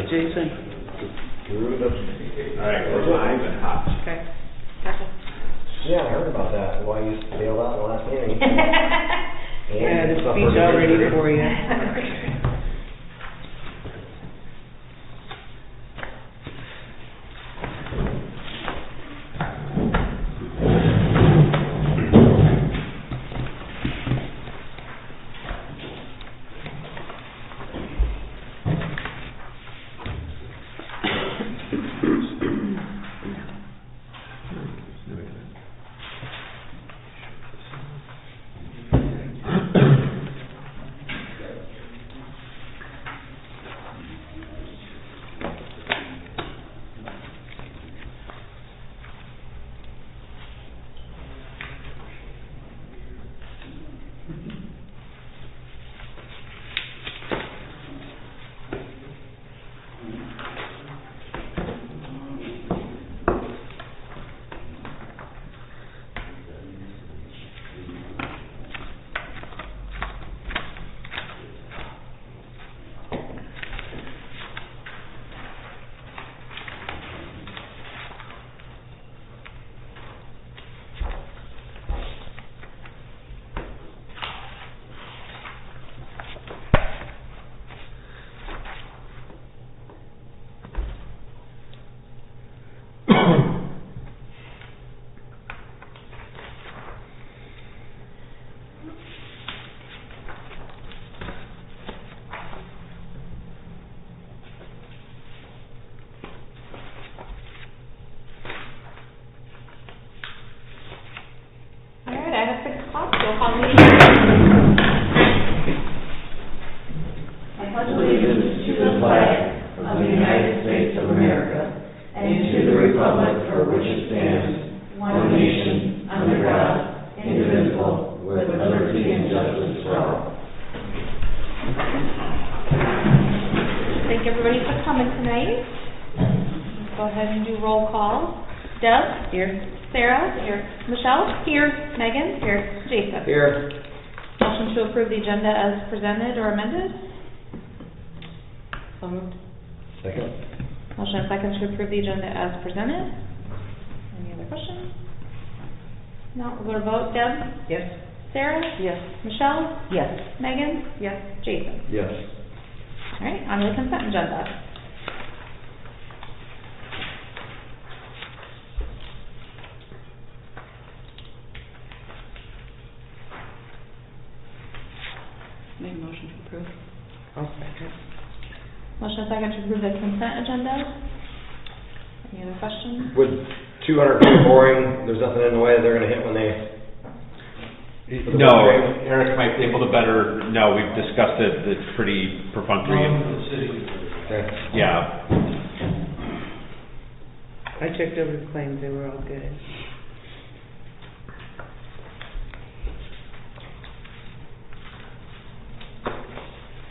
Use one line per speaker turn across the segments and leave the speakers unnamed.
Jason.
Alright, we're live and hot.
Okay. Gotcha.
Yeah, I heard about that, why you bailed out in the last meeting.
I had a speech all ready for you.
Thank everybody for coming tonight. Let's go ahead and do roll call. Deb? Here. Sarah? Here. Michelle? Here. Megan? Here. Jason?
Here.
Motion to approve the agenda as presented or amended? So moved.
Second.
Motion and second to approve the agenda as presented. Any other questions? No, we'll go to vote. Deb?
Yes.
Sarah?
Yes.
Michelle?
Yes.
Megan? Yes. Jason?
Yes.
All right, on to the consent agenda.
Make a motion to approve. I'll second.
Motion and second to approve the consent agenda. Any other questions?
Would 200 be boring, there's nothing in the way that they're gonna hit when they...
No, Eric might be able to better, no, we've discussed it, it's pretty perfunctory.
Okay.
Yeah.
I checked over the claims, they were all good.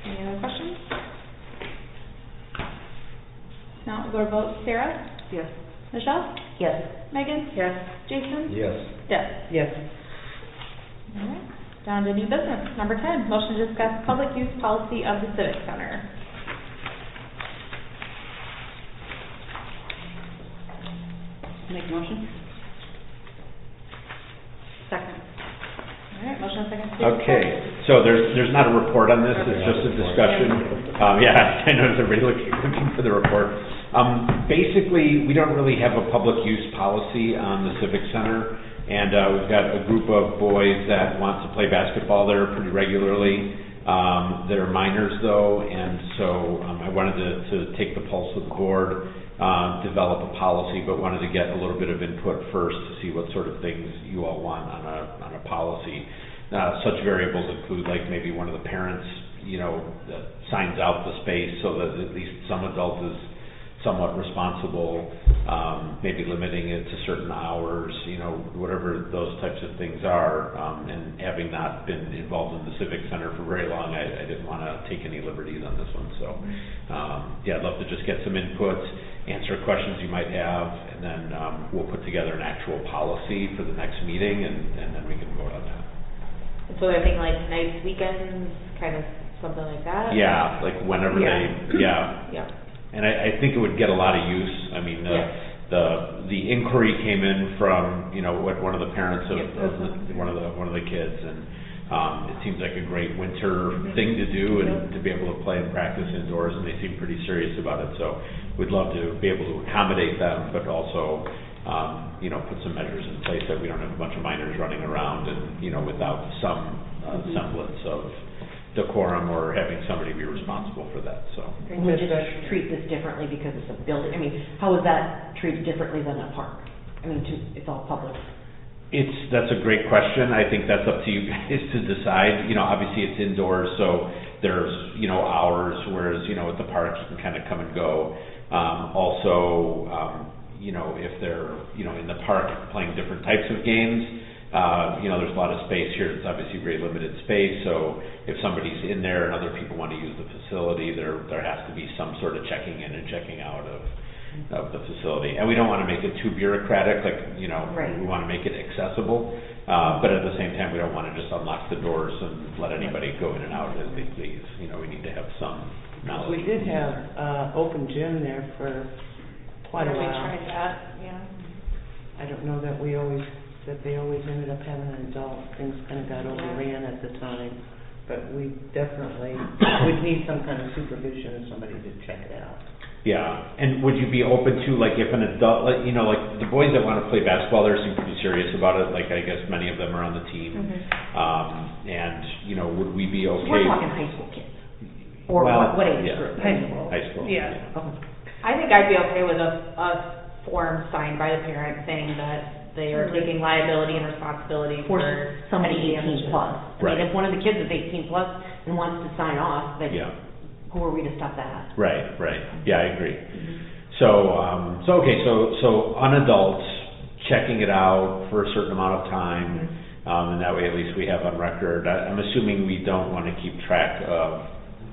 Any other questions? Now we'll go to vote. Sarah?
Yes.
Michelle?
Yes.
Megan?
Yes.
Jason?
Yes.
Deb?
Yes.
All right, down to new business. Number 10, motion to discuss public use policy of the Civic Center.
Make a motion.
Second. All right, motion and second.
Okay, so there's not a report on this, it's just a discussion. Yeah, I noticed everybody looking for the report. Basically, we don't really have a public use policy on the Civic Center, and we've got a group of boys that want to play basketball there pretty regularly. They're minors though, and so I wanted to take the pulse of the board, develop a policy, but wanted to get a little bit of input first to see what sort of things you all want on a policy. Such variables include like maybe one of the parents, that signs out the space so that at least some adult is somewhat responsible, maybe limiting it to certain hours, whatever those types of things are. And having not been involved in the Civic Center for very long, I didn't want to take any liberties on this one. So, I'd love to just get some input, answer questions you might have, and then we'll put together an actual policy for the next meeting, and then we can vote on that.
So I think like nights, weekends, kind of something like that?
Yeah, like whenever
Yeah.
they, yeah.
Yeah.
And I think it would get a lot of use. I mean, the inquiry came in from, you know, one of the parents of one of the kids, and it seems like a great winter thing to do, and to be able to play and practice indoors, and they seem pretty serious about it. So we'd love to be able to accommodate them, but also, you know, put some measures in place that we don't have a bunch of minors running around and, you know, without some semblance of decorum or having somebody be responsible for that. So
And we just treat this differently because it's a building. I mean, how is that treated differently than a park? I mean, it's all public.
that's a great question. I think that's up to you guys to decide. You know, obviously it's indoors, so there's, you know, hours, whereas, you know, at the park you can kind of come and go. You know, if they're, you know, in the park playing different types of games, you know, there's a lot of space here. It's obviously very limited space, so if somebody's in there and other people want to use the facility, there has to be some sort of checking in and checking out of the facility. And we don't want to make it too bureaucratic, like, you know, we want to make it accessible, but at the same time, we don't want to just unlock the doors and let anybody go in and out as they please. You know, we need to have some knowledge.
We did have open gym there for quite a
We
while.
tried that, yeah.
I don't know that they always ended up having an adult. Things kind of got overran at the time. But we definitely would need some kind of supervision of somebody to check it out.
Yeah, and would you be open to, like, if an adult, like, you know, like the boys that want to play basketball, they seem pretty serious about it. Like, I guess many of them are on the team. And, you know, would we be okay?
We're talking high school kids. Or
Well,
what age
yeah.
group?
High school.
Yeah.
I think I'd be okay with a form signed by the parent saying that they are taking liability and responsibility
For
for
somebody
any
18
damages.
plus. I
Right.
mean, if one of the kids is 18 plus and wants to sign off, then
Yeah.
who are we to stop that?
Right. Yeah, I agree. So on adults, checking it out for a certain amount of time, and that way at least we have on record. I'm assuming we don't want to keep track of,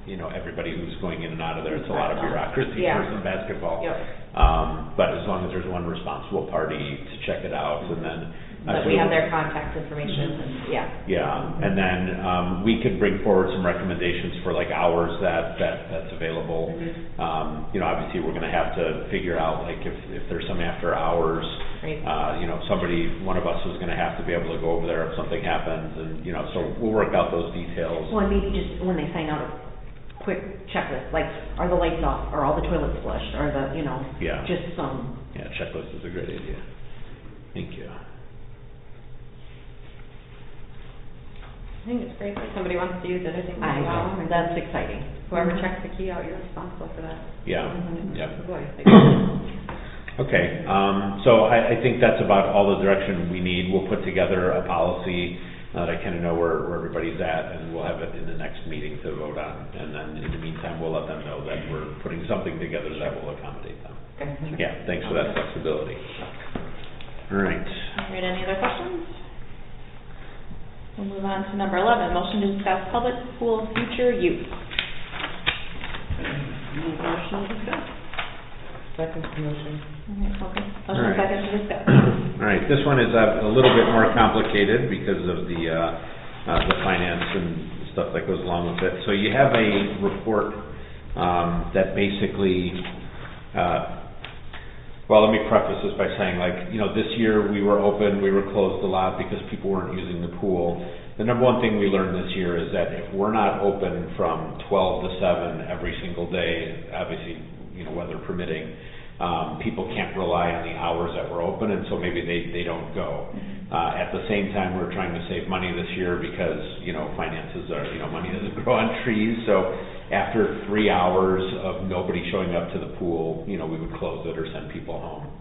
you know, everybody who's going in and out of there. It's a lot of bureaucracy for some basketball.
Yep.
But as long as there's one responsible party to check it out, and then
But we have their contact information, and,
yeah, and then we could bring forward some recommendations for like hours that's available. You know, obviously we're going to have to figure out, like, if there's some after hours.
Right.
You know, one of us is going to have to be able to go over there if something happens, and, you know, so we'll work out those details.
Well, and maybe just when they sign out, a quick checklist, like, are the lights off? Are all the toilets flushed? Are the, you know,
Yeah.
just some.
Yeah, checklist is a great idea. Thank you.
I think it's great that somebody wants to use it. I think that's awesome.
That's exciting.
Whoever checks the key out, you're responsible for that.
Yeah, yeah.
Good boy.
Okay, so I think that's about all the direction we need. We'll put together a policy that I kind of know where everybody's at, and we'll have it in the next meeting to vote on. And then in the meantime, we'll let them know that we're putting something together that will accommodate them.
Okay.
Yeah, thanks for that flexibility. All right.
All right, any other questions? We'll move on to number 11, motion to discuss public pool future use.
Motion to discuss. Second motion.
Okay.
All
Motion
right.
second to discuss.
All right, this one is a little bit more complicated because of the finance and stuff that goes along with it. So you have a report that basically, well, let me preface this by saying, like, you know, this year we were open, we were closed a lot because people weren't using the pool. The number one thing we learned this year is that if we're not open from 12 to 7 every single day, obviously, you know, weather permitting, people can't rely on the hours that we're open, and so maybe they don't go. At the same time, we're trying to save money this year because, you know, finances are, you know, money doesn't grow on trees. So after 3 hours of nobody showing up to the pool, you know, we would close it or send people home.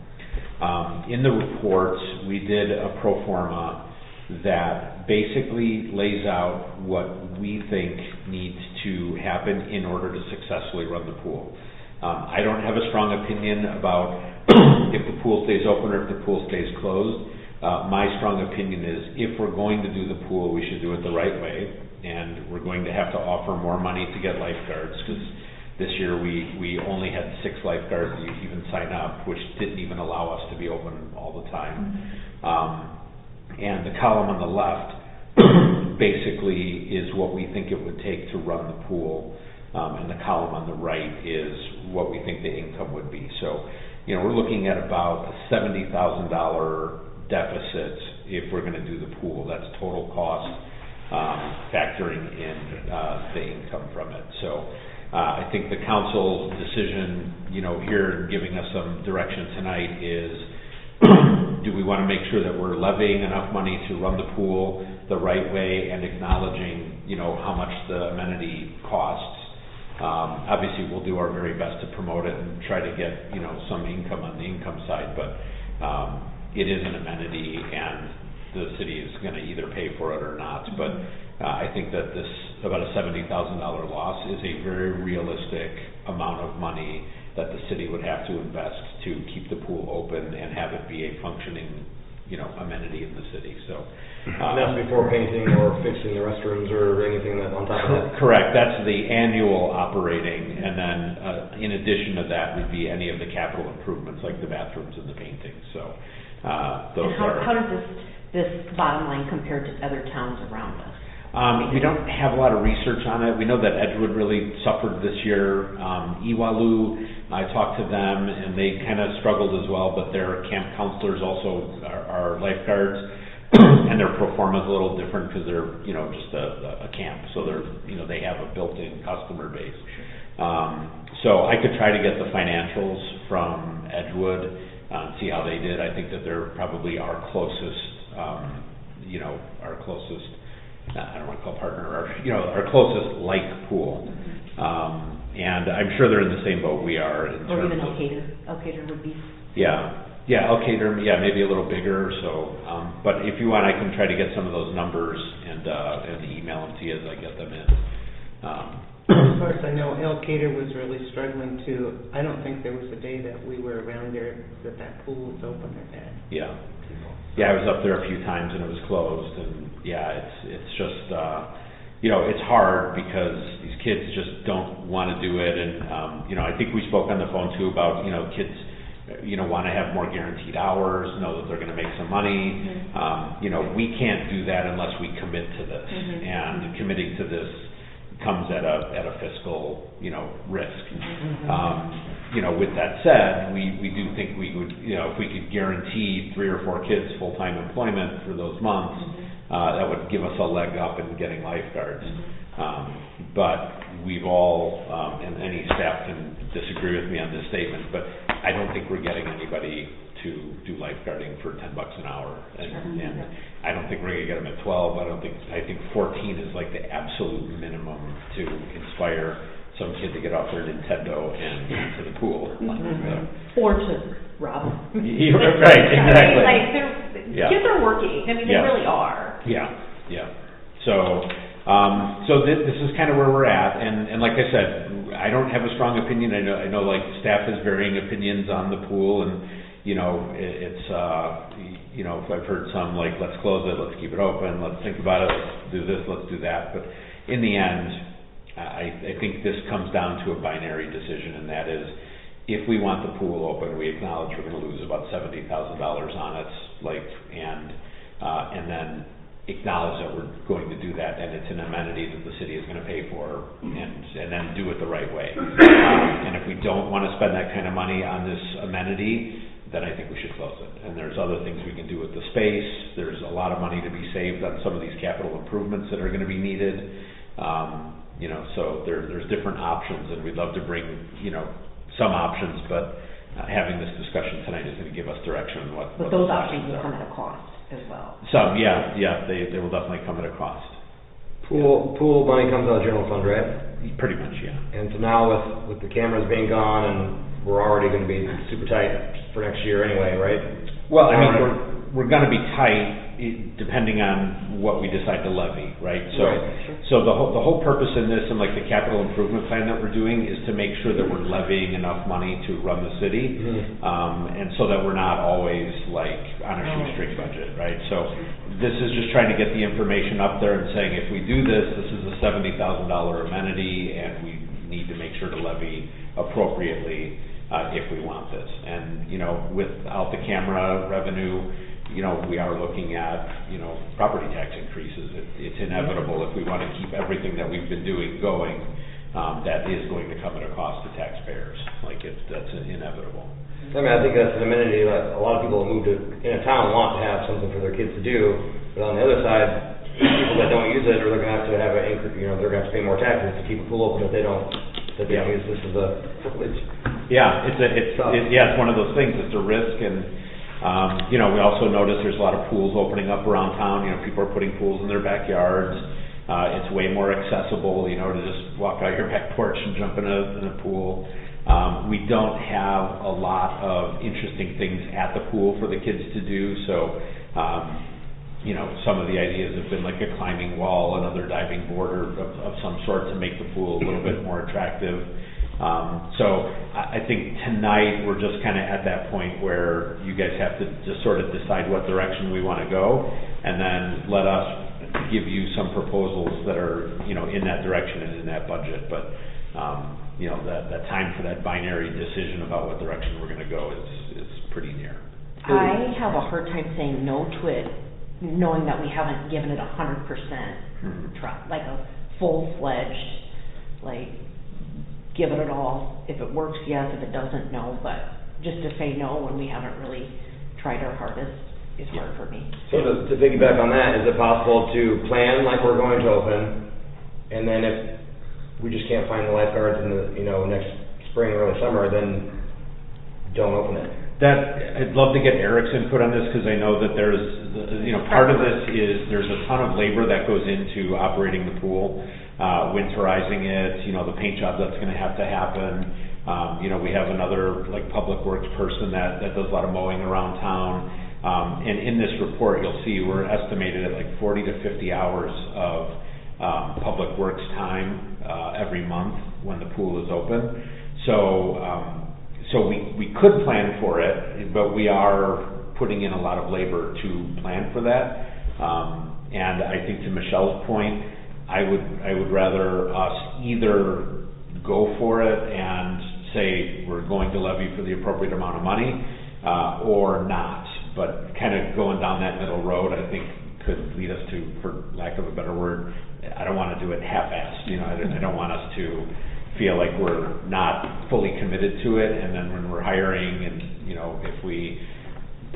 In the report, we did a pro forma that basically lays out what we think needs to happen in order to successfully run the pool. I don't have a strong opinion about if the pool stays open or if the pool stays closed. My strong opinion is if we're going to do the pool, we should do it the right way, and we're going to have to offer more money to get lifeguards, because this year we only had 6 lifeguards even sign up, which didn't even allow us to be open all the time. And the column on the left basically is what we think it would take to run the pool and the column on the right is what we think the income would be. So, we're looking at about a $70,000 deficit if we're going to do the pool. That's total cost, factoring in the income from it. So I think the council's decision, here giving us some direction tonight is, do we want to make sure that we're levying enough money to run the pool the right way and acknowledging, how much the amenity costs? Obviously, we'll do our very best to promote it and try to get, some income on the income side, but it is an amenity and the city is going to either pay for it or not. But I think that this, about a $70,000 loss, is a very realistic amount of money that the city would have to invest to keep the pool open and have it be a functioning, amenity in the city. So
And that's before painting or fixing the restrooms or anything that on top of that?
Correct. That's the annual operating, and then in addition to that would be any of the capital improvements like the bathrooms and the painting. So those
And how does this bottom line compare to other towns around us?
We don't have a lot of research on it. We know that Edgewood really suffered this year. Iwalu, I talked to them, and they kind of struggled as well, but their camp counselors also are lifeguards, and their pro forma is a little different because they're, just a camp, so they're, they have a built-in customer base. So I could try to get the financials from Edgewood, see how they did. I think that they're probably our closest, I don't want to call partner, our closest like pool. And I'm sure they're in the same boat we are in
Or
terms
even
of...
Elkader would be...
Yeah, Elkader, maybe a little bigger, so, but if you want, I can try to get some of those numbers and email them to you as I get them in.
As far as I know, Elkader was really struggling too. I don't think there was a day that we were around there that pool was open or that.
Yeah, I was up there a few times and it was closed, and it's just, it's hard because these kids just don't want to do it, and, I think we spoke on the phone too about, kids, want to have more guaranteed hours, know that they're going to make some money. We can't do that unless we commit to this, and committing to this comes at a fiscal, risk. With that said, we do think we would, if we could guarantee 3 or 4 kids full-time employment for those months, that would give us a leg up in getting lifeguards. But we've all, and any staff can disagree with me on this statement, but I don't think we're getting anybody to do lifeguarding for $10 an hour, and I don't think we're going to get them at 12. I think 14 is like the absolute minimum to inspire some kid to get off their Nintendo and get into the pool.
Or to rob them.
Right, exactly.
Kids are working. I mean, they really are.
Yeah. So this is kind of where we're at, and like I said, I don't have a strong opinion. I know like staff has varying opinions on the pool, and it's I've heard some like, let's close it, let's keep it open, let's think about it, let's do this, let's do that. But in the end, I think this comes down to a binary decision, and that is, if we want the pool open, we acknowledge we're going to lose about $70,000 on it, and then acknowledge that we're going to do that, and it's an amenity that the city is going to pay for, and then do it the right way. And if we don't want to spend that kind of money on this amenity, then I think we should close it. And there's other things we can do with the space. There's a lot of money to be saved on some of these capital improvements that are going to be needed. So there's different options, and we'd love to bring, some options, but having this discussion tonight is going to give us direction on what
those options will come at a cost as well.
Some, they will definitely come at a cost.
Pool money comes out of general fund, right?
Pretty much, yeah.
And so now with the cameras being gone, and we're already going to be super tight for next year anyway, right?
Well, I mean, we're going to be tight depending on what we decide to levy, right? So the whole purpose in this, and like the capital improvement plan that we're doing, is to make sure that we're levying enough money to run the city, and so that we're not always like on a shoestring budget, right? So this is just trying to get the information up there and saying, if we do this, this is a $70,000 amenity, and we need to make sure to levy appropriately if we want this. And without the camera revenue, we are looking at, property tax increases. It's inevitable if we want to keep everything that we've been doing going. that is going to come at a cost to taxpayers. Like, that's inevitable.
I mean, I think that's an amenity that a lot of people who move to, in a town want to have something for their kids to do, but on the other side, people that don't use it are gonna have to have an increase, you know, they're gonna have to pay more taxes to keep a pool open if they don't use this as a privilege.
Yeah, it's one of those things, it's a risk, and, you know, we also notice there's a lot of pools opening up around town, you know, people are putting pools in their backyards, it's way more accessible, you know, to just walk out your back porch and jump in a pool. We don't have a lot of interesting things at the pool for the kids to do, so, you know, some of the ideas have been like a climbing wall, another diving board of some sort to make the pool a little bit more attractive. So I think tonight we're just kind of at that point where you guys have to just sort of decide what direction we want to go, and then let us give you some proposals that are, you know, in that direction and in that budget. But you know, that time for that binary decision about what direction we're going to go is pretty near.
I have a hard time saying no to it, knowing that we haven't given it 100% try, like a full-fledged, like, give it all. If it works, yes. If it doesn't, no. But just to say no when we haven't really tried our hardest is hard for me.
So to piggyback on that, is it possible to plan like we're going to open, and then if we just can't find the lifeguards in the, you know, next spring or early summer, then don't open it?
I'd love to get Eric's input on this, because I know that there's, you know, part of this is there's a ton of labor that goes into operating the pool, winterizing it, you know, the paint job that's gonna have to happen. You know, we have another, like, public works person that does a lot of mowing around town. And in this report, you'll see we're estimated at like 40 to 50 hours of public works time every month when the pool is open. So we could plan for it, but we are putting in a lot of labor to plan for that. And I think to Michelle's point, I would rather us either go for it and say we're going to levy for the appropriate amount of money, or not. But kind of going down that middle road, I think, could lead us to, for lack of a better word, I don't want to do it half-assed. You know, I don't want us to feel like we're not fully committed to it, and then when we're hiring, and, you know, if we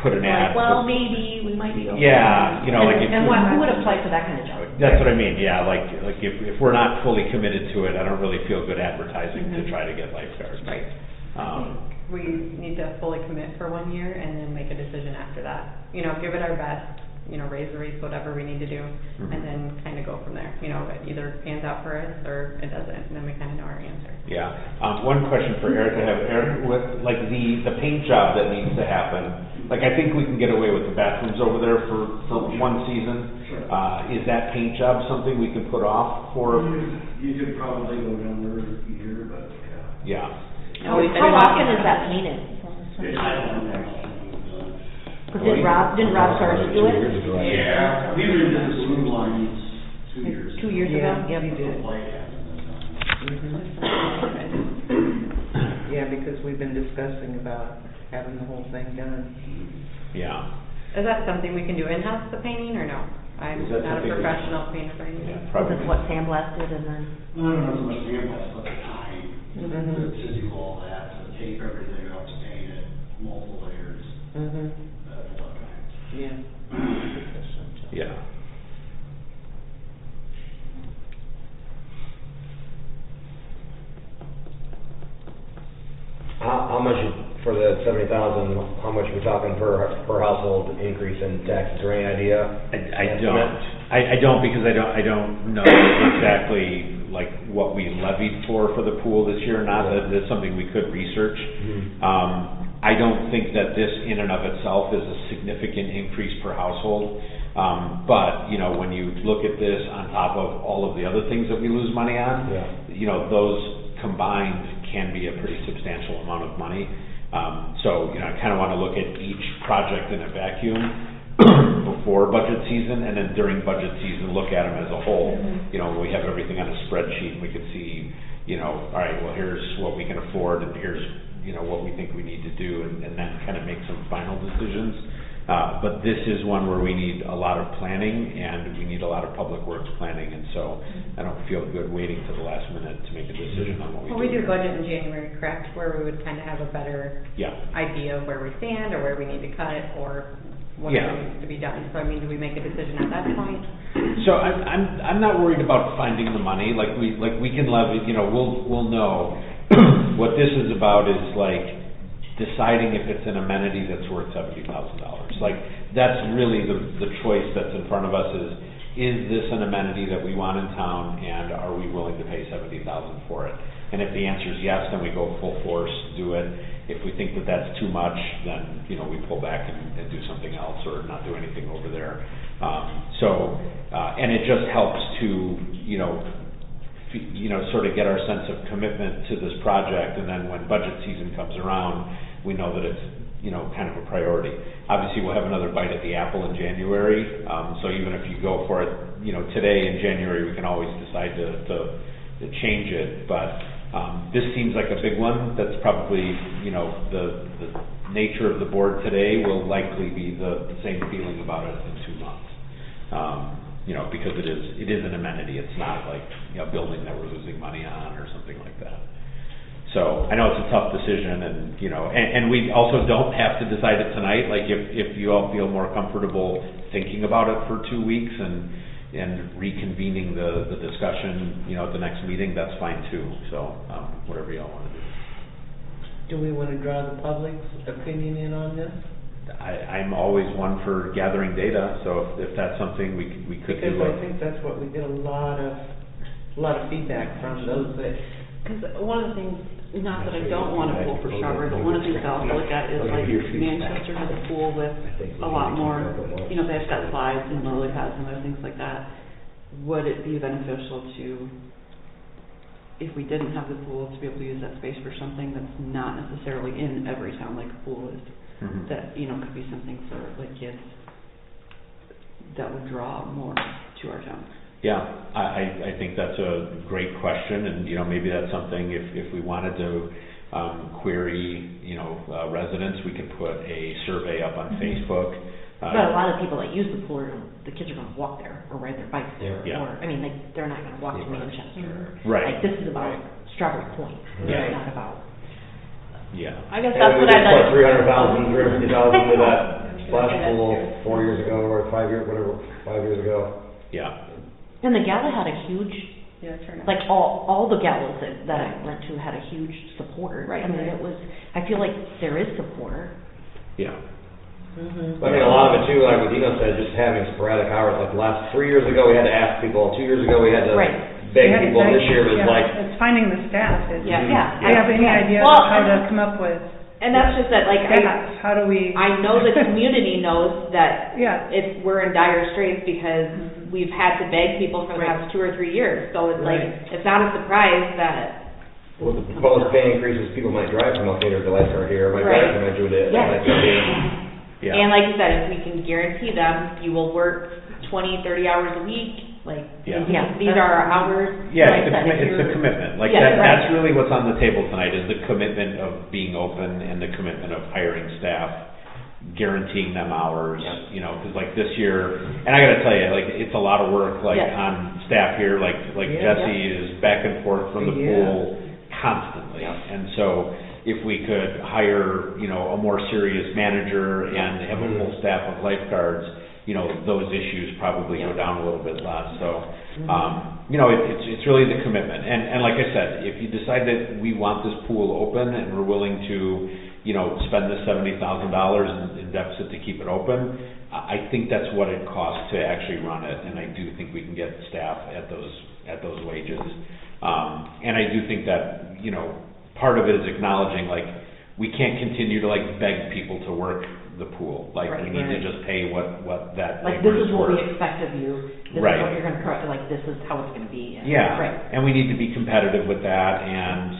put an ad.
Well, maybe we might be.
Yeah, you know, like.
And who would apply for that kind of job?
That's what I mean. Yeah, like if we're not fully committed to it, I don't really feel good advertising to try to get lifeguards.
Right. We need to fully commit for 1 year and then make a decision after that. You know, give it our best, you know, raise the rates, whatever we need to do, and then kind of go from there. You know, it either pans out for us or it doesn't, and then we kind of know our answer.
Yeah. One question for Eric. Eric, with like the paint job that needs to happen, like I think we can get away with the bathrooms over there for one season.
Sure.
Is that paint job something we could put off for?
You could probably go down there a year, but
Yeah.
How often is that painted?
I don't know.
Didn't Rob Sarge do it?
Yeah, we redid the blue lines 2 years.
2 years ago?
Yeah, we did. Yeah, because we've been discussing about having the whole thing done.
Yeah.
Is that something we can do in-house, the painting, or no? I'm
Is that
not a
something we-
professional painter by any means.
Yeah, probably.
This is what sandblasted and then?
I don't know so much sandblast, but the time,
Mhm.
to do all that, to tape everything up, to paint it, multiple layers,
Mhm.
that's a lot of time.
Yeah.
Yeah.
How much, for the 70,000, how much are we talking per household increase in taxes, or any idea?
I don't. I don't, because I don't know exactly like what we levied for the pool this year or not. That's something we could research. I don't think that this in and of itself is a significant increase per household. But, you know, when you look at this on top of all of the other things that we lose money on, you know, those combined can be a pretty substantial amount of money. So, you know, I kind of want to look at each project in a vacuum before budget season, and then during budget season, look at them as a whole. You know, we have everything on a spreadsheet, we could see, you know, all right, well, here's what we can afford, and here's, you know, what we think we need to do, and then kind of make some final decisions. But this is one where we need a lot of planning, and we need a lot of public works planning, and so I don't feel good waiting to the last minute to make a decision on what we do.
Well, we do
here.
budget in January, correct, where we would kind of have a better
Yeah.
idea of where we stand, or where we need to cut, or what
Yeah.
needs to be done. So I mean, do we make a decision at that point?
So I'm not worried about finding the money, like we can levy, we'll know. What this is about is like deciding if it's an amenity that's worth $70,000. Like, that's really the choice that's in front of us is this an amenity that we want in town, and are we willing to pay $70,000 for it? And if the answer is yes, then we go full force, do it. If we think that that's too much, then, we pull back and do something else, or not do anything over there. And it just helps to, sort of get our sense of commitment to this project, and then when budget season comes around, we know that it's, kind of a priority. Obviously, we'll have another bite at the apple in January, so even if you go for it, today in January, we can always decide to change it, but this seems like a big one. That's probably, the nature of the board today will likely be the same feeling about it in 2 months. Because it is an amenity. It's not like a building that we're losing money on or something like that. So I know it's a tough decision, and and we also don't have to decide it tonight. Like if you all feel more comfortable thinking about it for 2 weeks and reconvening the discussion, at the next meeting, that's fine too. So whatever y'all want to do.
Do we want to draw the public's opinion in on this?
I'm always one for gathering data, so if that's something we could do.
Because I think that's what we get a lot of feedback from those that.
Because one of the things, not that I don't want a pool for Strawberry, but one of the things I also look at is like Manchester has a pool with a lot more, they've got slides and lily pads and other things like that. Would it be beneficial to, if we didn't have the pool, to be able to use that space for something that's not necessarily in every town like a pool is?
Mm-hmm.
That, could be something for like kids that would draw more to our town.
Yeah, I think that's a great question, and maybe that's something if we wanted to query residents, we could put a survey up on Facebook.
But a lot of people that use the pool, the kids are going to walk there or ride their bikes there,
Yeah.
or they're not going to walk to Manchester.
Right.
Like, this is about Strawberry Point.
Yeah.
It's not about.
Yeah.
I guess
And
that's
we
what
just
I'd like.
put $350,000 into that splash pool 4 years ago, or 5 years, whatever, 5 years ago.
Yeah.
And the gala had a huge,
Yeah, turn out.
like all the galas that I went to had a huge supporter.
Right.
I mean, I feel like there is support.
Yeah.
Mm-hmm.
But I mean, a lot of it too, like what Dino said, just having sporadic hours, like the last 3 years ago, we had to ask people, 2 years ago, we had to
Right.
beg
We had to
people,
beg-
this year was
yeah,
like,
It's finding the staff. It's,
Yeah.
Yeah.
do you have any
Yeah.
idea
Well,
how to
and-
come up with
And that's just that, like,
staff? How do we?
I know the community knows that
Yeah.
if we're in dire straits because we've had to beg people for the
Right.
past 2 or 3 years. So it's like,
Right.
it's not a surprise that,
with the proposed pay increases, people might drive from Elkader to Lifeguard here, might
Right.
drive from Edgewood to
Yeah.
Lifeguard here.
Yeah.
and like you said, if we can guarantee them, you will work 20, 30 hours a week, like,
Yeah.
these are our hours.
Yeah,
Like
it's
I said, if
it's the
you're-
commitment. Like,
Yeah, right.
that's really what's on the table tonight, is the commitment of being open and the commitment of hiring staff, guaranteeing them hours, because like this year, and I gotta tell you, like, it's a lot of work, like,
Yes.
on staff here, like
Yeah.
Jesse is back and forth from the
Yeah.
pool constantly. And so, if we could hire, a more serious manager and have a full staff of lifeguards, those issues probably go down a little bit less. So, it's really the commitment. And like I said, if you decide that we want this pool open and we're willing to, spend the $70,000 in deficit to keep it open, I think that's what it costs to actually run it. And I do think we can get staff at those wages. And I do think that, part of it is acknowledging, like, we can't continue to, like, beg people to work the pool. Like, we need to just pay what that
Like,
labor
this
is
is what we
worth.
expect of you. This
Right.
is what you're going to, like, this is how it's going to be.
Yeah,
Right.
and we need to be competitive with that, and,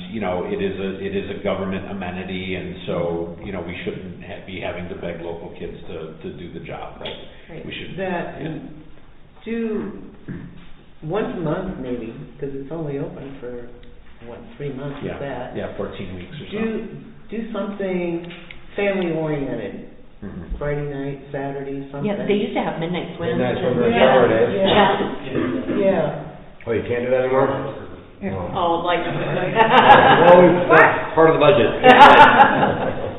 it is a government amenity, and so, we shouldn't be having to beg local kids to do the job, right?
Right.
We should.
That,
yeah.
and do once a month maybe, because it's only open for, 3 months is that?
Yeah, 14 weeks or so.
Do something family oriented,
Mhm.
Friday night, Saturday, something.
Yeah, they used to have midnight swims.
Midnight
and-
swims on
Yeah,
Saturdays.
yeah, yeah.
Oh, you can't do that anymore?
Yeah.
No.
Oh, like.
Well, that's part of the budget.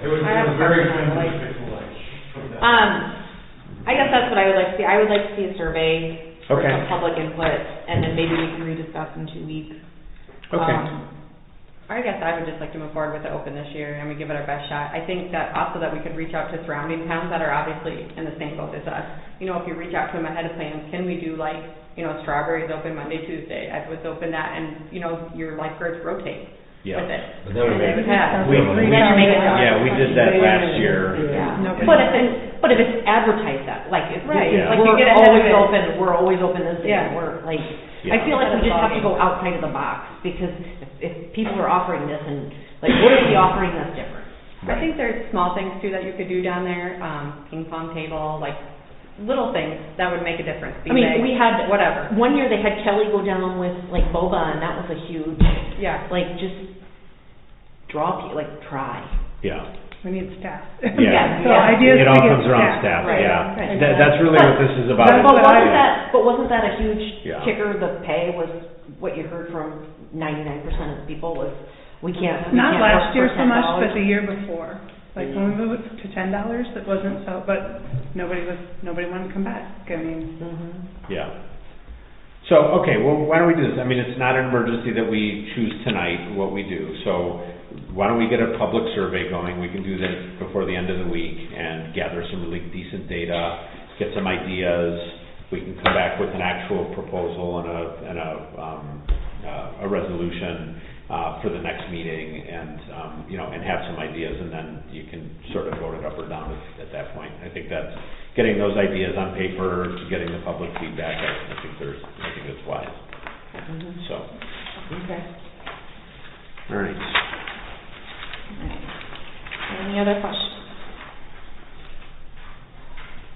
It was very expensive to fix the lights.
I guess that's what I would like to see. I would like to see a survey for
Okay.
some public input, and then maybe we can rediscuss in 2 weeks.
Okay.
I guess I would just like to move forward with it open this year, and we give it our best shot. I think that also that we could reach out to surrounding towns that are obviously in the same boat as us. You know, if you reach out to them ahead of plans, can we do like, you know, Strawberry's open Monday, Tuesday, Edward's open that, and, you know, your lifeguards rotate
Yeah.
with it.
But then we
And
make
they
it-
have-
We-
Then you make it dark.
Yeah, we did that last year.
Yeah,
No.
but if it's advertised that, like, if
Right,
Yeah.
like you
we're
get ahead of
always
it.
open, we're always open this day,
Yeah.
we're, like,
Yeah.
I feel like we just have to go outside of the box, because if people are offering this, and, like, what is the offering that's different?
I think there's small things too that you could do down there, ping pong table, like little things that would make a difference.
I mean, we had,
whatever.
one year they had Kelly go down with, like, boba, and that was a huge,
Yeah.
like, just try.
Yeah.
We need staff.
Yeah.
So ideas
It all
to get
comes around staff,
Right,
yeah.
right.
That's really what this is about.
That's
But
what
wasn't that a huge
Yeah.
kicker, the pay was, what you heard from 99% of the people was, we can't
Not
work
last
for
year so much,
$10.
but the year before. Like when we moved to $10, it wasn't so, but nobody wanted to come back. I mean,
Mhm.
Yeah. So, okay, well, why don't we do this? I mean, it's not an emergency that we choose tonight what we do. So why don't we get a public survey going? We can do that before the end of the week and gather some really decent data, get some ideas. We can come back with an actual proposal and a resolution for the next meeting, and you know, and have some ideas, and then you can sort of vote it up or down at that point. I think that's getting those ideas on paper, getting the public feedback. I think it's wise. So,
Okay.
all right.
Any other questions?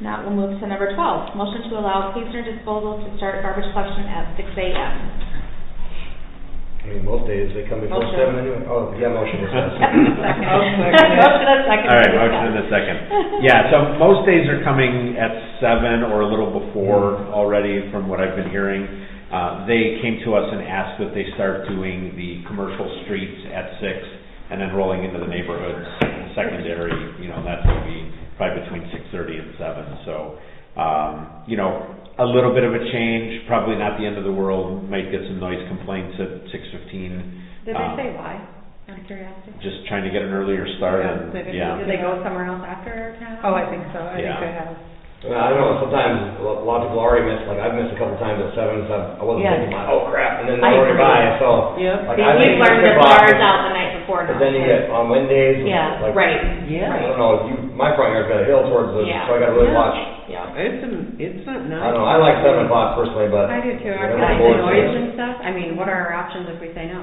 Now we'll move to number 12, motion to allow Pacer Disposal to start garbage collection at 6 a.m.
I mean, most days they come before
Motion.
7 anyway. Oh, yeah, motion was
Second.
second.
Motion and second.
All right, motion in a second. Yeah, so most days are coming at 7 or a little before already, from what I've been hearing. They came to us and asked that they start doing the commercial streets at 6 and then rolling into the neighborhoods secondary, you know, that's going to be probably between 6:30 and 7. So, you know, a little bit of a change, probably not the end of the world. Might get some noise complaints at 6:15.
Did they say why? Out of curiosity.
Just trying to get an earlier start,
Yeah,
and
they did.
yeah.
Did they go somewhere else after town?
oh, I think so. I
Yeah.
think they have.
I don't know, sometimes a lot of people already miss, like I've missed a couple times at 7, so I wasn't
Yeah.
thinking like, oh crap, and then
I
they're already
agree.
by, so.
Yep.
Like,
See,
I
we've
think
learned
6
to put
o'clock
ours
is-
out the night before now.
But then you get on Wednesdays,
Yeah,
like,
right.
I
Yeah.
don't know, my front yard's got a hill towards the,
Yeah.
so I gotta really
Yeah.
watch.
Yeah.
It's not nice.
I don't know, I like 7 o'clock personally, but.
I do too.
Yeah,
Are
my
guys
board
noise
says-
and stuff? I mean, what are our options if we say no?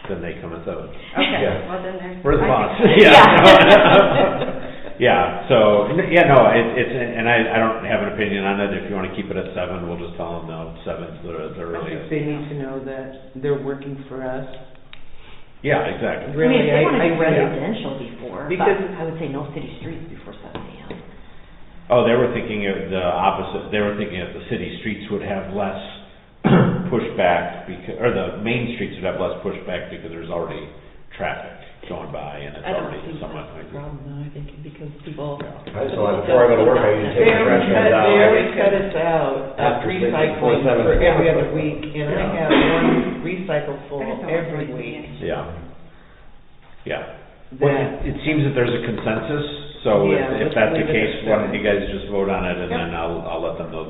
Then they come at 7.
Okay,
Yeah.
well then there's.
We're the
I
boss.
think-
Yeah. Yeah, so, yeah, no, it's, and I don't have an opinion on it. If you want to keep it at 7, we'll just tell them, no, 7's the
I think
earliest.
they need to know that they're working for us.
Yeah, exactly.
I mean,
Really,
if they want to do
I-
residential before, but
Because-
I would say no city streets before 7 a.m.
Oh, they were thinking of the opposite. They were thinking that the city streets would have less pushback, because, or the main streets would have less pushback because there's already traffic going by, and it's
I don't
already
think
somewhat.
that's a problem though, I think because people.
I just don't like, before I go to work, I usually take the trash cans out.
They always cut us out at
After 6,
recycling
7.
for every other week, and I
Yeah.
have one recycle full
I just don't
every
want to
week.
Yeah. Yeah. Well,
That,
it seems that there's a consensus, so
Yeah,
if
let's
that's the
leave it
case,
at
why don't
7.
you guys just vote on it, and
Yep.
then I'll let them know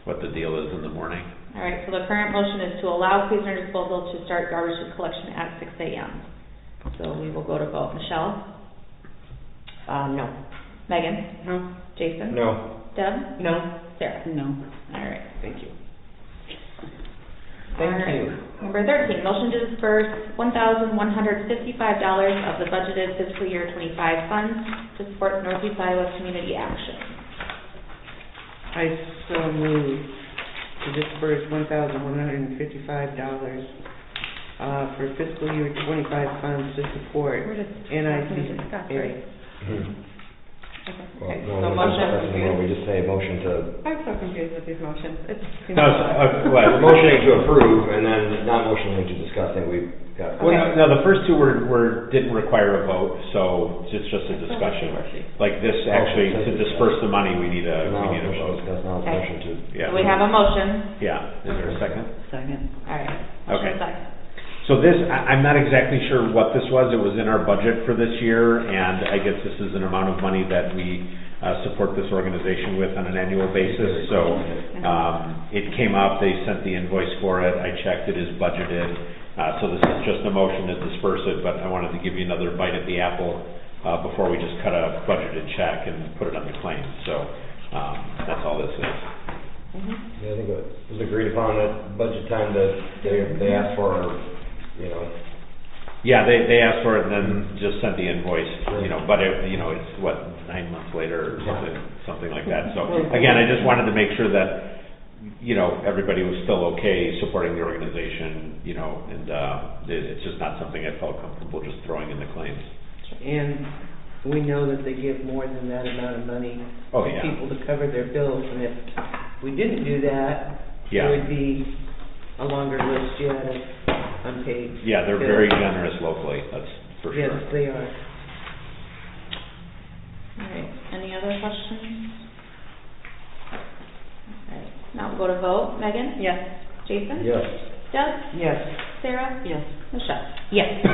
what the deal is in the morning.
All right, so the current motion is to allow Pacer Disposal to start garbage collection at 6 a.m. So we will go to vote. Michelle?
No.
Megan?
No.
Jason?
No.
Deb?
no,
Sarah?
No.
All right.
thank you.
All
Thank
right.
you.
Number 13, motion to disperse $1,155 of the budgeted fiscal year 25 funds to support Northeast Iowa Community Action.
I so move to disperse $1,155 for fiscal year 25 funds to support
We're just
NIC
asking to discuss, right?
Hmm. Well,
Okay,
no,
so
we
motion.
just- where we just say motion to,
I'm so confused with these motions. It's.
No,
we're motioning to approve and then not motioning to discuss it, we've got.
Well, no, the first two didn't require a vote, so it's just a discussion. Like this, actually, to disperse the money, we need a
Now,
vote.
discuss now,
Okay.
motion to.
Yeah.
So we have a motion.
Yeah, is there a second?
Second.
All right.
Okay.
Motion second.
So this, I'm not exactly sure what this was. It was in our budget for this year, and I guess this is an amount of money that we support this organization with on an annual basis. So it came up, they sent the invoice for it, I checked, it is budgeted. So this is just a motion to disperse it, but I wanted to give you another bite at the apple before we just cut a budgeted check and put it on the claim. So that's all this is.
Yeah, I think it was agreed upon at budget time that they asked for, you know.
Yeah, they asked for it and then just sent the invoice, but it's what, 9 months later or something like that. So again, I just wanted to make sure that, everybody was still okay supporting the organization, and it's just not something I felt comfortable just throwing in the claims.
And we know that they give more than that amount of money
Oh,
to
yeah.
people to cover their bills, and if we didn't do that,
Yeah.
there would be a longer list yet of unpaid.
Yeah, they're
bills.
very generous locally, that's for sure.
Yes, they are.
All right. Any other questions? All right. Now we'll go to vote. Megan?
Yes.
Jason?
Yes.
Deb?
Yes.
Sarah?
Yes.
Michelle?
Yes.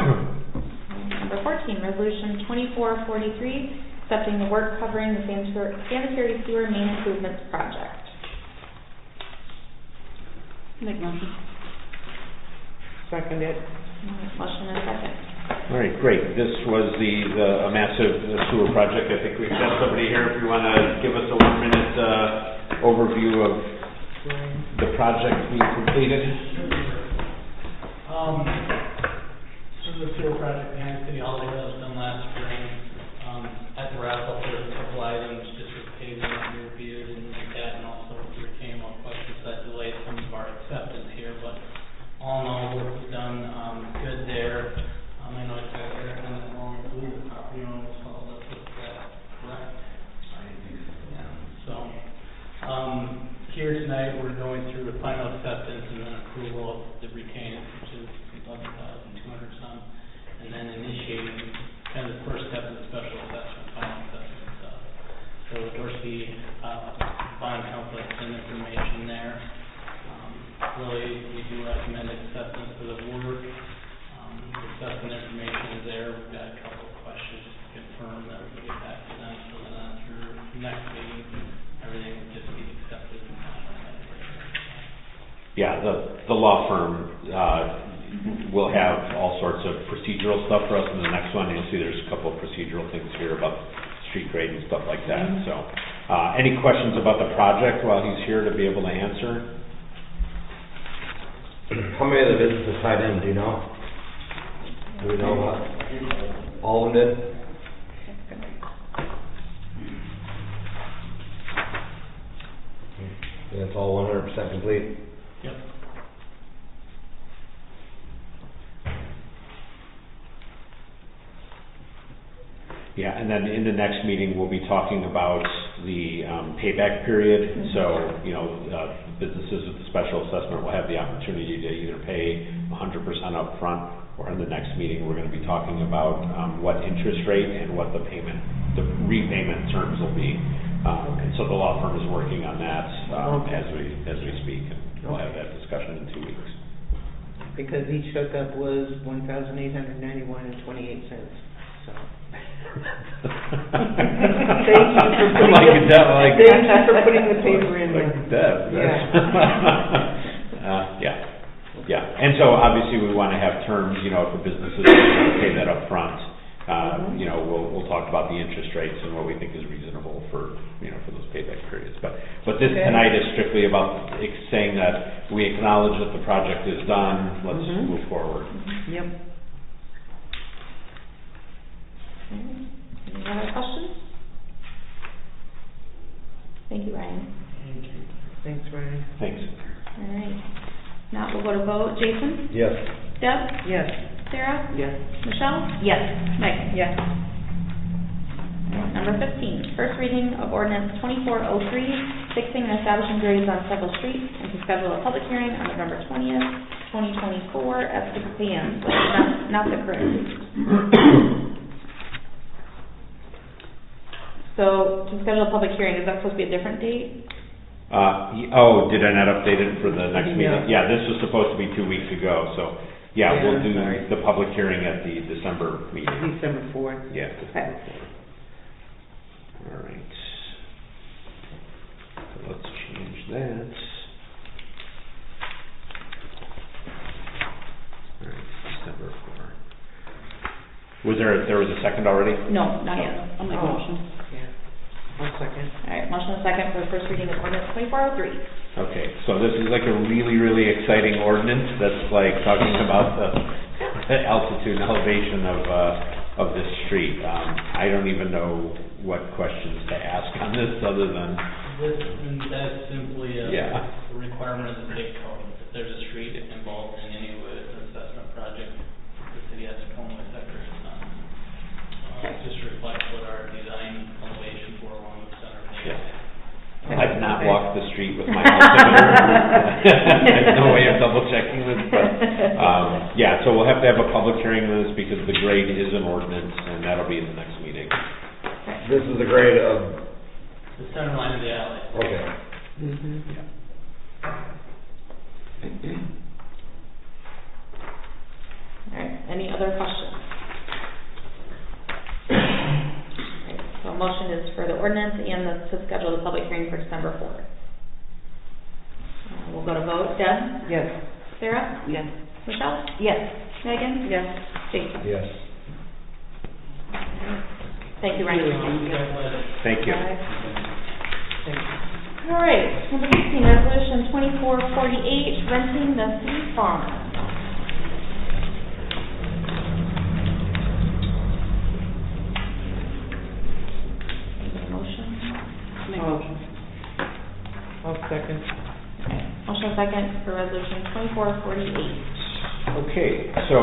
Number 14, Resolution 2443, accepting the work covering the sanitary sewer main improvements project.
Make motion.
Second it.
Motion and second.
All right, great. This was a massive sewer project. I think we've got somebody here, if you want to give us a 1-minute overview of the project being completed.
This is the sewer project behind City Hall that was done last spring. At the wrap up, there's a couple items just with paving that we reviewed and like that, and also there came up questions that delayed some of our acceptance here, but all in all, work was done, good there. I know it's got there on that long blue property owner was followed up with that, correct? Yeah, so, here tonight, we're going through the final acceptance and then approval of the retainage, which is 11,200 some, and then initiating kind of the first step of the special assessment, final assessment stuff. So Dorsey, bond council has some information there. Really, we do recommend acceptance for the work. The assessment information is there. We've got a couple of questions to confirm that we get back to them, so then after next meeting, everything will just be accepted and finalized.
Yeah, the law firm will have all sorts of procedural stuff for us in the next one. You'll see there's a couple of procedural things here about street grade and stuff like that. So, any questions about the project while he's here to be able to answer?
How many of the businesses tied in, do you know? Do we know what? All of them did? And it's all 100% complete?
Yep.
Yeah, and then in the next meeting, we'll be talking about the payback period. So, businesses with the special assessment will have the opportunity to either pay 100% up front, or in the next meeting, we're going to be talking about what interest rate and what the repayment terms will be. And so the law firm is working on that as we speak, and we'll have that discussion in 2 weeks.
Because each hookup was $1,891.28, so. Thank you for putting
Like a debt, like.
Thank you for putting the paper in
Like
there.
a debt. Yeah. And so obviously we want to have terms, if a business is going to pay that up front, we'll talk about the interest rates and what we think is reasonable for those payback periods. But this tonight is strictly about saying that we acknowledge that the project is done, let's move forward.
Yep.
Any other questions? Thank you, Ryan.
Thanks, Ryan.
Thanks.
All right. Now we'll go to vote. Jason?
Yes.
Deb?
Yes.
Sarah?
Yes.
Michelle?
Yes.
Megan?
Yes.
Number 15, first reading of ordinance 2403, fixing and establishing grades on several streets, and to schedule a public hearing on November 20th, 2024 at 6 p.m. So not the correct date. So to schedule a public hearing, is that supposed to be a different date?
Did I not update it for the next meeting? Yeah, this was supposed to be 2 weeks ago, so, yeah, we'll do
sorry.
the public hearing at the December meeting.
December 4th.
Yeah, December 4th. All right. So let's change that. All right, December 4th. There was a second already?
No, not yet.
I'll make a motion.
Yeah. 1 second.
All right, motion and second for the first reading of ordinance 2403.
Okay, so this is like a really, really exciting ordinance that's like talking about the altitude and elevation of this street. I don't even know what questions to ask on this other than,
That's simply a
Yeah.
requirement of the state code. If there's a street involved in any way with an assessment project, the city has to formally sector it. It just reflects what our design elevations were along the center of the
yeah.
Okay.
I've not walked the street with my altimeter. There's no way of double checking this, but, yeah, so we'll have to have a public hearing on this because the grade is an ordinance and that'll be in the next meeting.
This is the grade of,
The center line of the alley.
okay.
Mm-hmm.
All right, any other questions? All right, so a motion is for the ordinance and to schedule the public hearing for December 4th. We'll go to vote. Deb?
Yes.
Sarah?
Yes.
Michelle?
Yes.
Megan?
Yes.
Jason?
Yes.
Thank you, Ryan.
Thank you.
Thank you.
All right, number 16, resolution 2448, renting the city farm. Motion?
Make a motion.
I'll second.
Okay, motion second for resolution 2448.
Okay, so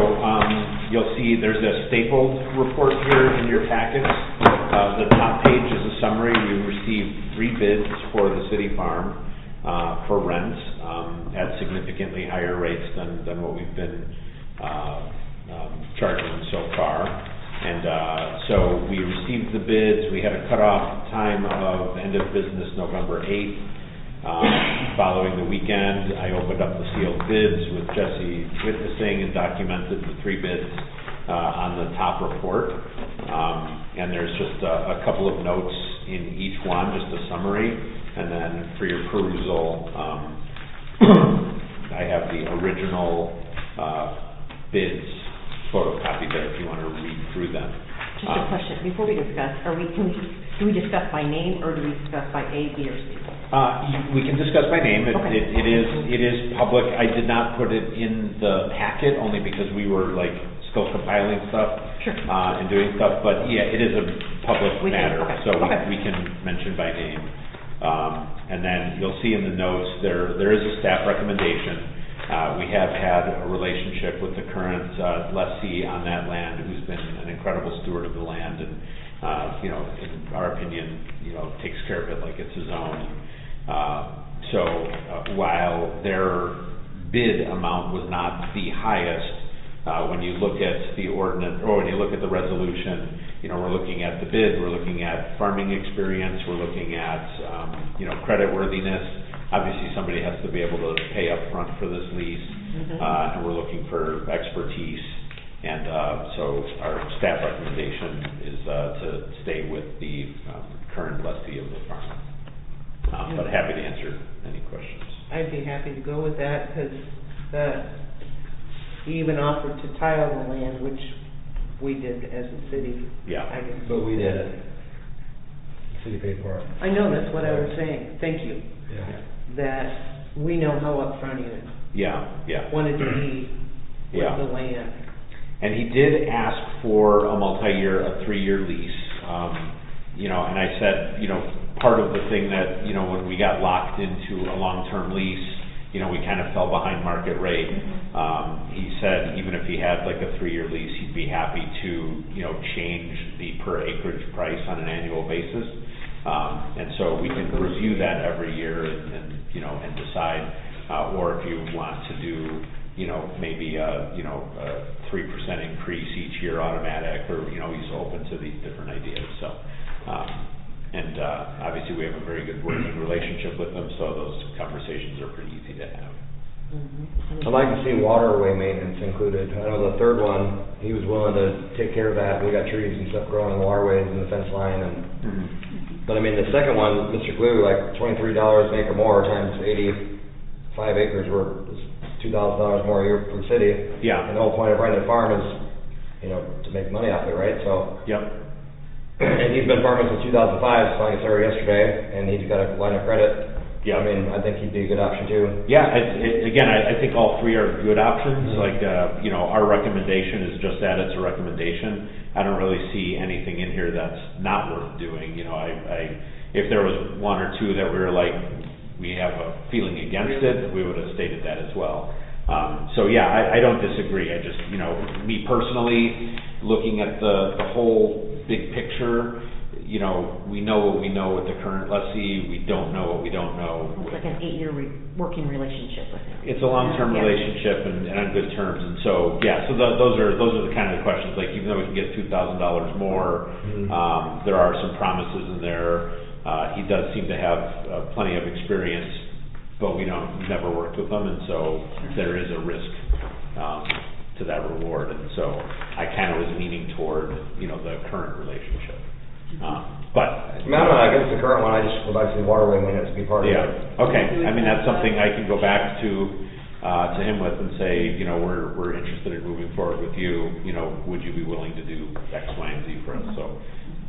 you'll see there's a stapled report here in your packets. The top page is a summary. We received 3 bids for the city farm for rent at significantly higher rates than what we've been charging so far. And so we received the bids. We had a cutoff time of end of business November 8th. Following the weekend, I opened up the sealed bids with Jesse witnessing and documented the 3 bids on the top report. And there's just a couple of notes in each one, just a summary. And then for your perusal, I have the original bids photocopied there if you want to read through them.
Just a question, before we discuss, do we discuss by name or do we discuss by A, B, or C?
We can discuss by name.
Okay.
It is public. I did not put it in the packet only because we were like still compiling stuff.
Sure.
And doing stuff, but yeah, it is a public matter,
okay.
so
Okay.
we can mention by name. And then you'll see in the notes, there is a staff recommendation. We have had a relationship with the current lessee on that land who's been an incredible steward of the land and, in our opinion, takes care of it like it's his own. So while their bid amount was not the highest, when you look at the ordinance, or when you look at the resolution, we're looking at the bid, we're looking at farming experience, we're looking at, creditworthiness. Obviously, somebody has to be able to pay up front for this lease, and we're looking for expertise. And so our staff recommendation is to stay with the current lessee of the farm. But happy to answer any questions.
I'd be happy to go with that, because he even offered to tile the land, which we did as a city.
Yeah.
I guess.
But we did it. City paid for it.
I know, that's what I was saying, thank you,
Yeah.
that we know how upfront he
Yeah.
wanted to be
Yeah.
with the land.
And he did ask for a multi-year, a 3-year lease. And I said, part of the thing that, when we got locked into a long-term lease, we kind of fell behind market rate. He said even if he had like a 3-year lease, he'd be happy to, change the per acreage price on an annual basis. And so we can review that every year and decide, or if you want to do, maybe a 3% increase each year automatic, or, he's open to these different ideas. So, obviously we have a very good working relationship with them, so those conversations are pretty easy to have.
I'd like to see waterway maintenance included. I know the third one, he was willing to take care of that. We got trees and stuff growing in the waterways and the fence line and, but I mean, the second one, Mr. Glue, like $23 an acre more times 85 acres, we're $2,000 more a year for the city.
Yeah.
And the whole point of running a farm is, to make money off it, right? So.
Yep.
And he's been farming since 2005, so I started yesterday, and he's got a line of credit.
Yeah.
I mean, I think he'd be a good option too.
Yeah, again, I think all three are good options. Like, our recommendation is just that, it's a recommendation. I don't really see anything in here that's not worth doing. If there was one or two that we were like, we have a feeling against it, we would have stated that as well. So yeah, I don't disagree. I just, me personally, looking at the whole big picture, we know what we know with the current lessee, we don't know what we don't know.
It's like an 8-year working relationship with him.
It's a long-term relationship and on good terms, and so, yeah, so those are the kind of questions, like, even though we can get $2,000 more, there are some promises in there. He does seem to have plenty of experience, but we've never worked with them, and so there is a risk to that reward, and so I kind of was leaning toward, the current relationship. But
I'm not against the current one, I just would like to see waterway maintenance be part of it.
yeah, okay. I mean, that's something I can go back to him with and say, we're interested in moving forward with you. Would you be willing to do X, Y, and Z for us? So.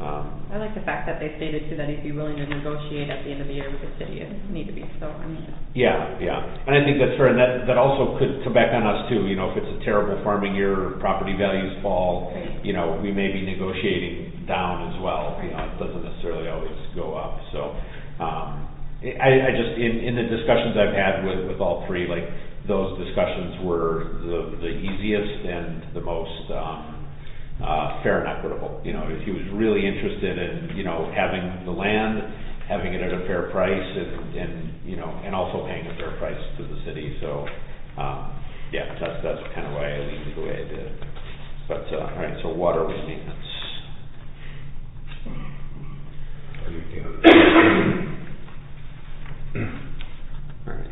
I like the fact that they stated too that he'd be willing to negotiate at the end of the year with the city if need to be, so I mean.
Yeah, and I think that's fair, and that also could come back on us too, if it's a terrible farming year, property values fall,
Right.
We may be negotiating down as well, it doesn't necessarily always go up, so. I just, in the discussions I've had with all three, like, those discussions were the easiest and the most, fair and equitable. If he was really interested in, having the land, having it at a fair price, and also paying a fair price to the city. So, yeah, that's kind of why I leaned the way I did. But all right, so waterway maintenance. All right.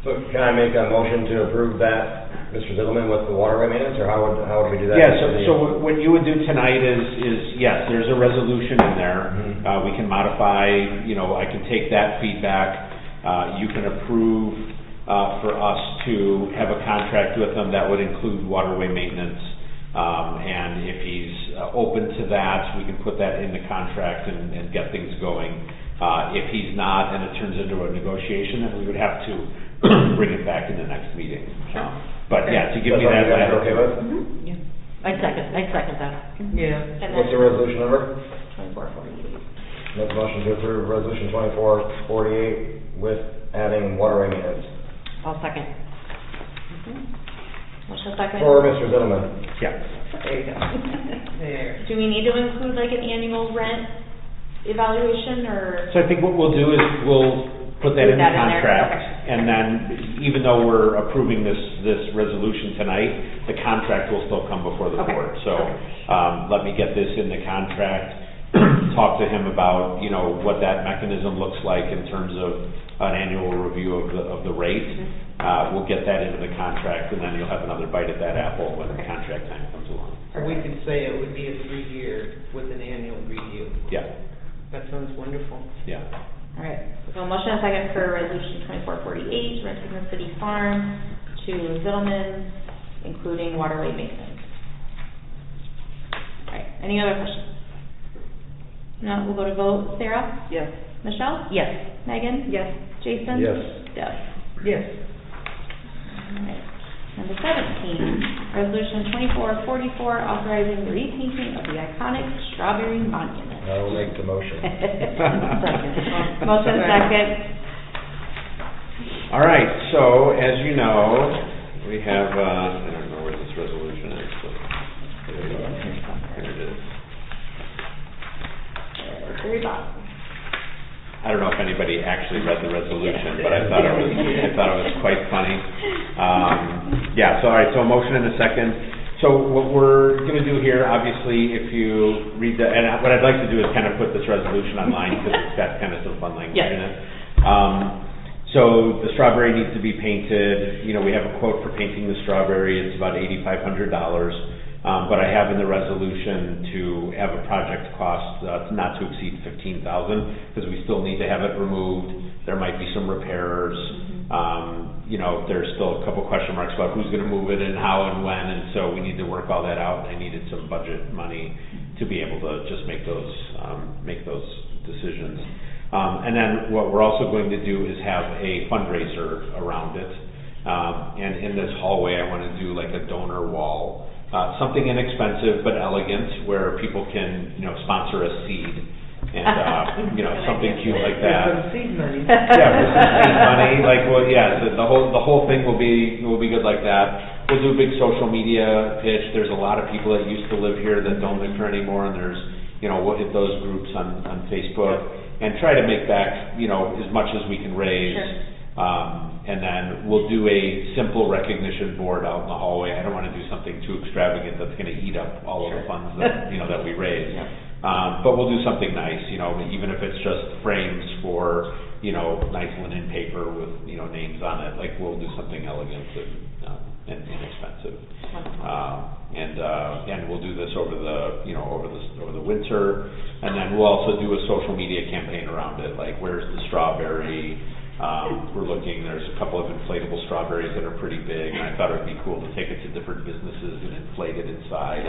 So can I make a motion to approve that, Mr. Zittleman, with the waterway maintenance, or how would we do that?
Yeah, so what you would do tonight is yes, there's a resolution in there. We can modify, I can take that feedback. You can approve for us to have a contract with them that would include waterway maintenance. And if he's open to that, we can put that in the contract and get things going. If he's not, and it turns into a negotiation, then we would have to bring it back in the next meeting. But yeah, to give me that.
Okay with?
Yeah. I second that.
Yeah.
What's the resolution number?
2448.
Make a motion to approve resolution 2448 with adding waterway maintenance.
I'll second.
Motion second.
For Mr. Zittleman.
Yeah.
There you go. There.
Do we need to include like an annual rent evaluation, or?
So I think what we'll do is we'll put that in the
Put that in there,
contract.
okay.
And then, even though we're approving this resolution tonight, the contract will still come before the
Okay.
board. So, let me get this in the contract, talk to him about, what that mechanism looks like in terms of an annual review of the rate. We'll get that into the contract, and then you'll have another bite at that apple when the contract time comes along.
We could say it would be a 3-year with an annual review.
Yeah,
That sounds wonderful.
yeah.
All right, so motion and second for resolution 2448, renting the city farm to Zittleman, including waterway maintenance. All right, any other questions? No, we'll go to vote. Sarah?
Yes.
Michelle?
Yes.
Megan?
Yes.
Jason?
Yes.
Deb?
Yes.
All right. Number 17, resolution 2444, authorizing the repainting of the iconic strawberry monument.
I will make the motion.
Second.
Motion second.
All right, so as you know, we have, I don't know where this resolution is, but here it is.
Very bottom.
I don't know if anybody actually read the resolution, but I thought it was quite funny. Yeah, so all right, so a motion and a second. So what we're going to do here, obviously, if you read and what I'd like to do is kind of put this resolution online because it's got kind of some fun language in it. So the strawberry needs to be painted. We have a quote for painting the strawberry. It's about $8,500. But I have in the resolution to have a project cost not to exceed $15,000 because we still need to have it removed. There might be some repairs. There's still a couple question marks about who's going to move it and how and when, and so we need to work all that out. I needed some budget money to be able to just make those decisions. And then what we're also going to do is have a fundraiser around it. And in this hallway, I want to do like a donor wall. Something inexpensive but elegant where people can, sponsor a seed and, something cute like that.
Some seed money.
Yeah, with some seed money, so the whole thing will be good like that. We'll do a big social media pitch. There's a lot of people that used to live here that don't live here anymore, and there's, we'll hit those groups on Facebook and try to make back, as much as we can raise.
Sure.
And then we'll do a simple recognition board out in the hallway. I don't want to do something too extravagant that's going to eat up all of the funds that, that we raise.
Yeah.
But we'll do something nice, even if it's just frames for, nice linen paper with, names on it. Like, we'll do something elegant and inexpensive. And we'll do this over the, over the winter. And then we'll also do a social media campaign around it. Like, where's the strawberry? We're looking, there's a couple of inflatable strawberries that are pretty big, and I thought it would be cool to take it to different businesses and inflate it inside.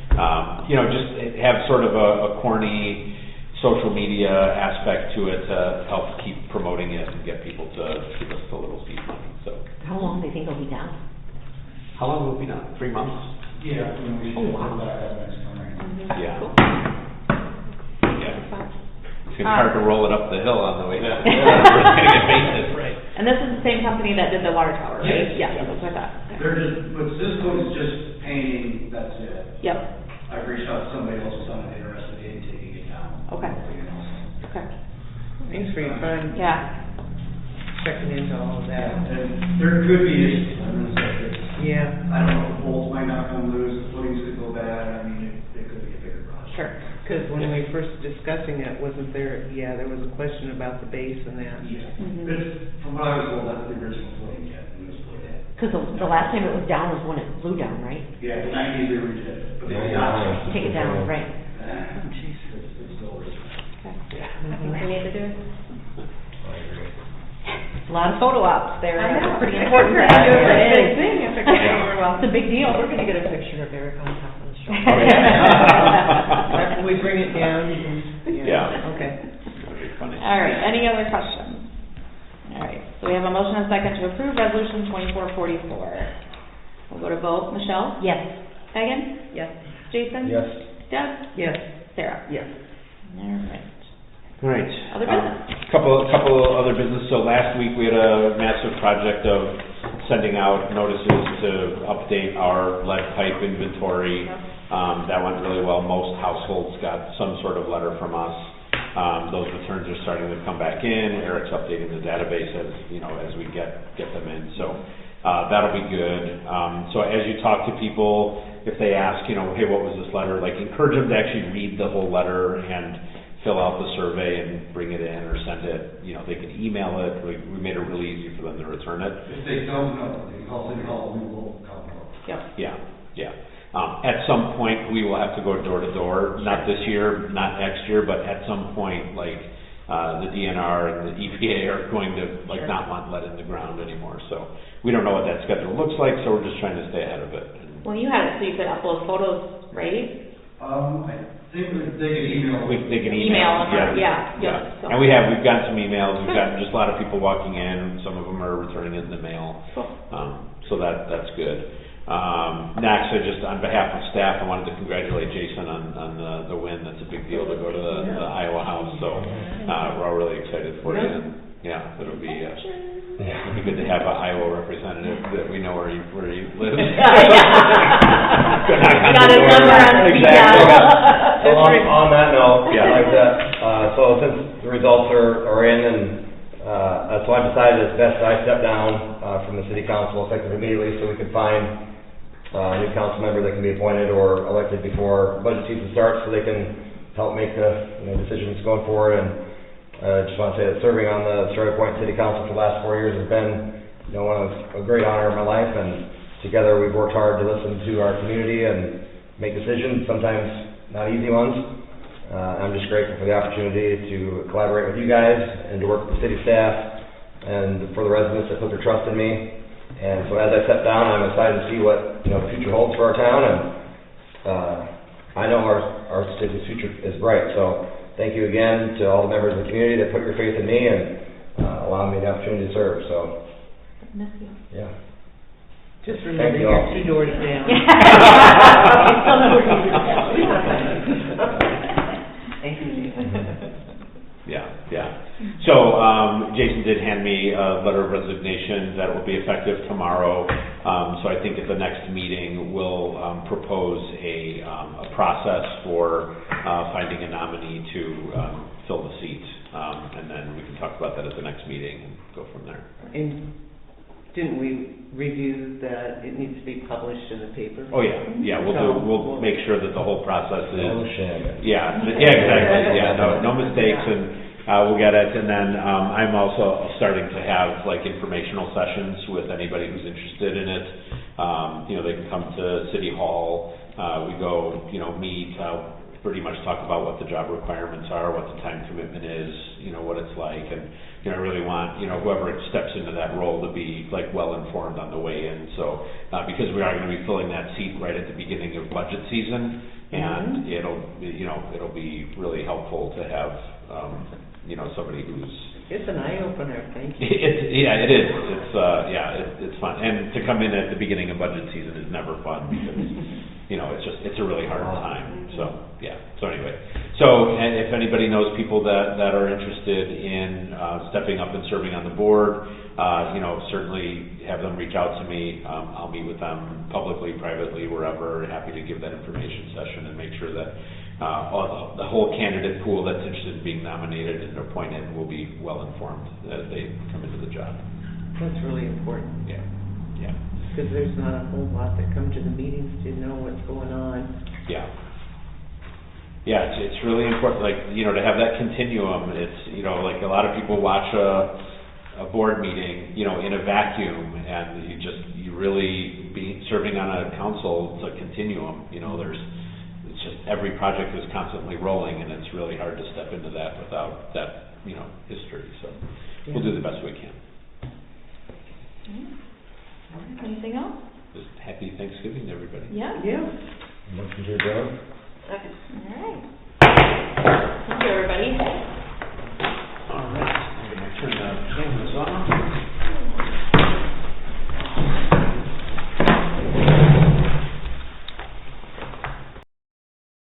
Just have sort of a corny social media aspect to it to help keep promoting it and get people to give us the little seed money. So,
How long do you think it'll be down?
how long will it be done? 3 months?
Yeah, we should
wow.
go back up next summer.
Yeah. It's going to be hard to roll it up the hill on the way down. We're going to get maintenance, right?
And this is the same company that did the water tower, right?
Yes.
Yeah, that's what I thought. Okay.
They're just, but Cisco is just painting, that's it.
Yep,
I've reached out to somebody else who's not interested in taking it down.
Okay.
Nothing else.
okay.
Thanks for your time,
Yeah,
checking into all of that.
And there could be issues, I'm gonna say,
Yeah,
I don't know, the bolts might not come loose, the footings could go bad, I mean, it could be a bigger project.
sure.
because when we first discussing it, there was a question about the base and that.
Yeah,
Mhm.
it's, from what I was told, that's the original footing yet, it was put in.
Because the last time it was down was when it blew down, right?
Yeah, the 90s they redid it, but they did
99.
not.
Take it down, right?
Oh, jeez. It's still original.
Okay. Nothing we need to do?
A lot of photo ops there.
I know.
Pretty
I
important.
figured
to
it was a
have.
big thing if it goes over well.
It's a big deal.
We're gonna get a picture of Eric on top of the show.
After we bring it down, you can,
Yeah.
okay.
That'd be funny.
All right, any other questions? All right, so we have a motion and a second to approve resolution 2444. We'll go to vote. Michelle?
Yes.
Megan?
Yes.
Jason?
Yes.
Deb?
Yes.
Sarah?
Yes.
All right.
All right.
Other business?
Couple other business. So last week we had a massive project of sending out notices to update our lead pipe inventory. That went really well. Most households got some sort of letter from us. Those returns are starting to come back in. Eric's updating the database as we get them in. So that'll be good. So as you talk to people, if they ask, hey, what was this letter? Like, encourage them to actually read the whole letter and fill out the survey and bring it in or send it. They can email it. We made it really easy for them to return it.
If they don't know, they can call City Hall, we will come up.
Yep.
Yeah. At some point, we will have to go door to door. Not this year, not next year, but at some point, the DNR and the EPA are going to not want lead in the ground anymore. So we don't know what that schedule looks like. So we're just trying to stay ahead of it.
Well, you had it so you could upload photos, right?
I think that they can email.
They can
Email them,
yeah.
yeah. So-
And we've gotten some emails. We've gotten just a lot of people walking in. Some of them are returning it in the mail.
Cool.
So that's good. Next, I just, on behalf of staff, I wanted to congratulate Jason on the win. That's a big deal to go to the Iowa House. So we're all really excited for you. And, yeah, it'll be good to have an Iowa representative that we know where he lives.
Got his number on speed dial.
Well, on that note,
Yeah.
like that, so since the results are in, and, so I decided it's best that I step down, from the city council effective immediately, so we can find, a new council member that can be appointed or elected before budget season starts, so they can help make the, decisions going forward. And, just want to say that serving on the Starter Point City Council for the last 4 years has been, a great honor in my life, and together we've worked hard to listen to our community and make decisions, sometimes not easy ones. I'm just grateful for the opportunity to collaborate with you guys and to work with the city staff and for the residents that put their trust in me. And so as I step down, I'm excited to see what, the future holds for our town, and I know our city's future is bright. So thank you again to all the members of the community that put your faith in me and allowing me the opportunity to serve. So,
Miss you.
yeah.
Just remember,
Thank you
you're
all.
2 doors down. Thank you,
Yeah. So, Jason did hand me a letter of resignation that will be effective tomorrow. So I think at the next meeting, we'll propose a process for finding a nominee to fill the seat. And then we can talk about that at the next meeting and go from there.
And didn't we review that it needs to be published in the paper?
Oh, yeah, we'll make sure that the whole process is.
No shame.
Yeah, exactly, no mistakes, and we'll get it. And then I'm also starting to have like informational sessions with anybody who's interested in it. They can come to City Hall, we go, meet, pretty much talk about what the job requirements are, what the time commitment is, what it's like, and I really want whoever steps into that role to be like well informed on the way in. So because we are going to be filling that seat right at the beginning of budget season, and it'll be really helpful to have somebody who's.
It's an eye opener. Thank you.
It is. It's fun, and to come in at the beginning of budget season is never fun because it's a really hard time. So anyway, and if anybody knows people that are interested in stepping up and serving on the board, certainly have them reach out to me. I'll meet with them publicly, privately, wherever. Happy to give that information session and make sure that the whole candidate pool that's interested in being nominated and appointed will be well informed as they come into the job.
That's really important.
Yeah.
Because there's not a whole lot that come to the meetings to know what's going on.
Yeah, it's really important, to have that continuum. It's, like a lot of people watch a board meeting, in a vacuum, and you really be serving on a council, it's a continuum, it's just every project is constantly rolling, and it's really hard to step into that without that, history. So we'll do the best we can.
Anything else?
Just happy Thanksgiving to everybody.
Yeah.
Yeah.
Motion to adjourn?
All right.